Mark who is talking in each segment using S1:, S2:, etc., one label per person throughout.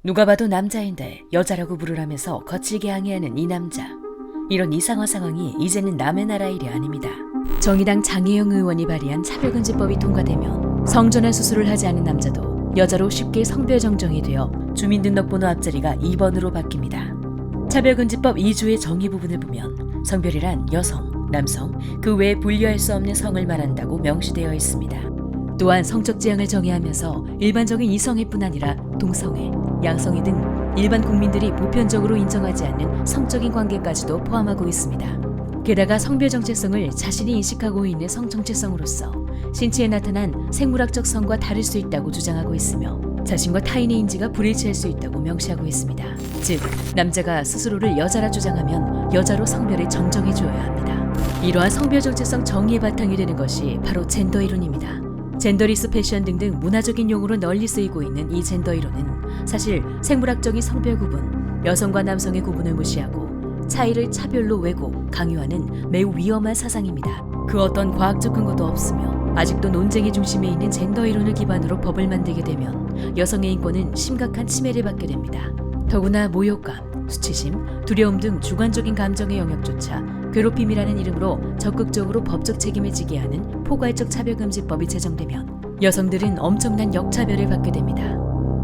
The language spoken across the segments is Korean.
S1: 누가 봐도 남자인데 여자라고 부르라면서 거칠게 항의하는 이 남자. 이런 이상한 상황이 이제는 남의 나라 일이 아닙니다. 정의당 장혜영 의원이 발의한 차별금지법이 통과되면 성전환 수술을 하지 않은 남자도 여자로 쉽게 성별 정정이 되어 주민등록번호 앞자리가 2번으로 바뀝니다. 차별금지법 2조의 정의 부분을 보면 성별이란 여성, 남성, 그 외에 분류할 수 없는 성을 말한다고 명시되어 있습니다. 또한 성적 지향을 정의하면서 일반적인 이성애뿐 아니라 동성애, 양성애 등 일반 국민들이 보편적으로 인정하지 않는 성적인 관계까지도 포함하고 있습니다. 게다가 성별 정체성을 자신이 인식하고 있는 성 정체성으로서 신체에 나타난 생물학적 성과 다를 수 있다고 주장하고 있으며 자신과 타인의 인지가 불일치할 수 있다고 명시하고 있습니다. 즉, 남자가 스스로를 여자라 주장하면 여자로 성별을 정정해 주어야 합니다. 이러한 성별 정체성 정의의 바탕이 되는 것이 바로 젠더 이론입니다. 젠더리스 패션 등등 문화적인 용어로 널리 쓰이고 있는 이 젠더 이론은 사실 생물학적인 성별 구분, 여성과 남성의 구분을 무시하고 차이를 차별로 왜곡, 강요하는 매우 위험한 사상입니다. 그 어떤 과학적 근거도 없으며 아직도 논쟁의 중심에 있는 젠더 이론을 기반으로 법을 만들게 되면 여성의 인권은 심각한 침해를 받게 됩니다. 더구나 모욕감, 수치심, 두려움 등 주관적인 감정의 영역조차 괴롭힘이라는 이름으로 적극적으로 법적 책임을 지게 하는 포괄적 차별금지법이 제정되면 여성들은 엄청난 역차별을 받게 됩니다.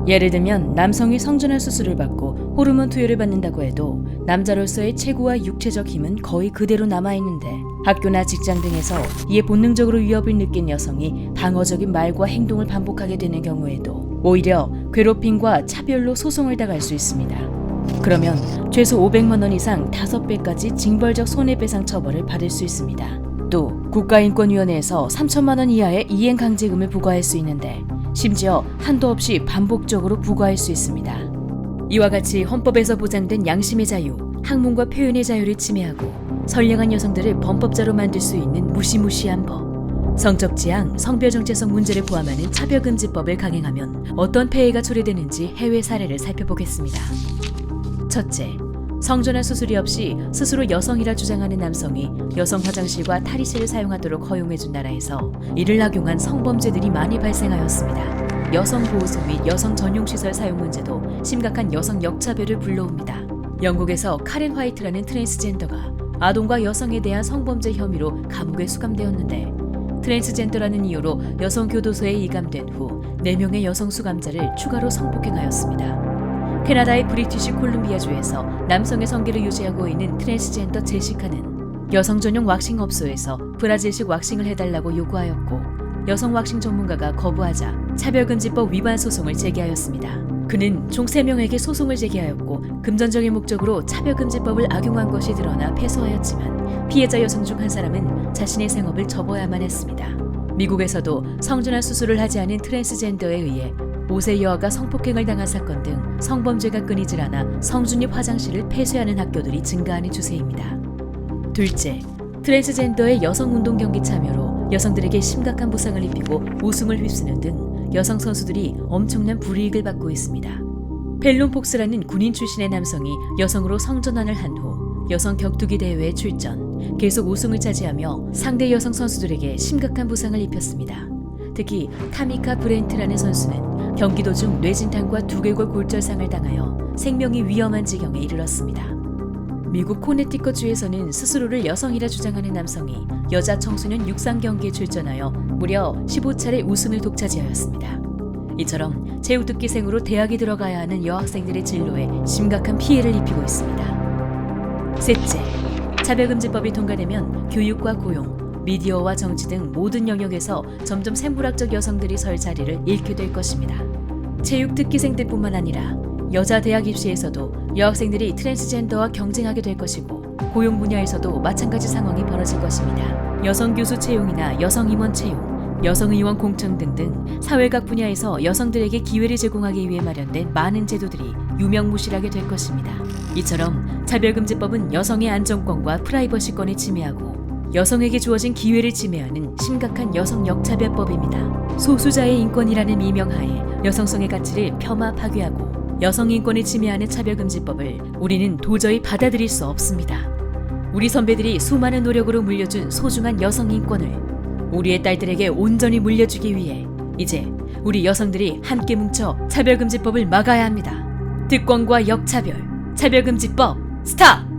S1: 예를 들면 남성이 성전환 수술을 받고 호르몬 투여를 받는다고 해도 남자로서의 체구와 육체적 힘은 거의 그대로 남아있는데 학교나 직장 등에서 이에 본능적으로 위협을 느낀 여성이 방어적인 말과 행동을 반복하게 되는 경우에도 오히려 괴롭힘과 차별로 소송을 당할 수 있습니다. 그러면 최소 500만 원 이상 5배까지 징벌적 손해배상 처벌을 받을 수 있습니다. 또 국가인권위원회에서 3천만 원 이하의 이행강제금을 부과할 수 있는데 심지어 한도 없이 반복적으로 부과할 수 있습니다. 이와 같이 헌법에서 보장된 양심의 자유, 학문과 표현의 자유를 침해하고 선량한 여성들을 범법자로 만들 수 있는 무시무시한 법. 성적 지향, 성별 정체성 문제를 포함하는 차별금지법을 강행하면 어떤 폐해가 초래되는지 해외 사례를 살펴보겠습니다. 첫째, 성전환 수술이 없이 스스로 여성이라 주장하는 남성이 여성 화장실과 탈의실을 사용하도록 허용해준 나라에서 이를 악용한 성범죄들이 많이 발생하였습니다. 여성 보호소 및 여성 전용시설 사용 문제도 심각한 여성 역차별을 불러옵니다. 영국에서 카렌 화이트라는 트랜스젠더가 아동과 여성에 대한 성범죄 혐의로 감옥에 수감되었는데 트랜스젠더라는 이유로 여성 교도소에 이감된 후 4명의 여성 수감자를 추가로 성폭행하였습니다. 캐나다의 브리티시 콜룸비아주에서 남성의 성기를 유지하고 있는 트랜스젠더 제시카는 여성 전용 왁싱 업소에서 브라질식 왁싱을 해달라고 요구하였고 여성 왁싱 전문가가 거부하자 차별금지법 위반 소송을 제기하였습니다. 그는 총 3명에게 소송을 제기하였고 금전적인 목적으로 차별금지법을 악용한 것이 드러나 패소하였지만 피해자 여성 중 한 사람은 자신의 생업을 접어야만 했습니다. 미국에서도 성전환 수술을 하지 않은 트랜스젠더에 의해 5세 여아가 성폭행을 당한 사건 등 성범죄가 끊이질 않아 성중립 화장실을 폐쇄하는 학교들이 증가하는 추세입니다. 둘째, 트랜스젠더의 여성운동 경기 참여로 여성들에게 심각한 부상을 입히고 우승을 휩쓰는 등 여성 선수들이 엄청난 불이익을 받고 있습니다. 펠론 폭스라는 군인 출신의 남성이 여성으로 성전환을 한 후 여성 격투기 대회에 출전, 계속 우승을 차지하며 상대 여성 선수들에게 심각한 부상을 입혔습니다. 특히 타미카 브렌트라는 선수는 경기 도중 뇌진탕과 두개골 골절상을 당하여 생명이 위험한 지경에 이르렀습니다. 미국 코네티컷주에서는 스스로를 여성이라 주장하는 남성이 여자 청소년 육상 경기에 출전하여 무려 15차례 우승을 독차지하였습니다. 이처럼 체육특기생으로 대학에 들어가야 하는 여학생들의 진로에 심각한 피해를 입히고 있습니다. 셋째, 차별금지법이 통과되면 교육과 고용, 미디어와 정치 등 모든 영역에서 점점 생물학적 여성들이 설 자리를 잃게 될 것입니다. 체육특기생들뿐만 아니라 여자 대학 입시에서도 여학생들이 트랜스젠더와 경쟁하게 될 것이고 고용 분야에서도 마찬가지 상황이 벌어질 것입니다. 여성 교수 채용이나 여성 임원 채용, 여성 의원 공천 등등 사회각 분야에서 여성들에게 기회를 제공하기 위해 마련된 많은 제도들이 유명무실하게 될 것입니다. 이처럼 차별금지법은 여성의 안전권과 프라이버시권을 침해하고 여성에게 주어진 기회를 침해하는 심각한 여성 역차별법입니다. 소수자의 인권이라는 미명하에 여성성의 가치를 폄하 파괴하고 여성 인권을 침해하는 차별금지법을 우리는 도저히 받아들일 수 없습니다. 우리 선배들이 수많은 노력으로 물려준 소중한 여성 인권을 우리의 딸들에게 온전히 물려주기 위해 이제 우리 여성들이 함께 뭉쳐 차별금지법을 막아야 합니다. 특권과 역차별, 차별금지법 스탑!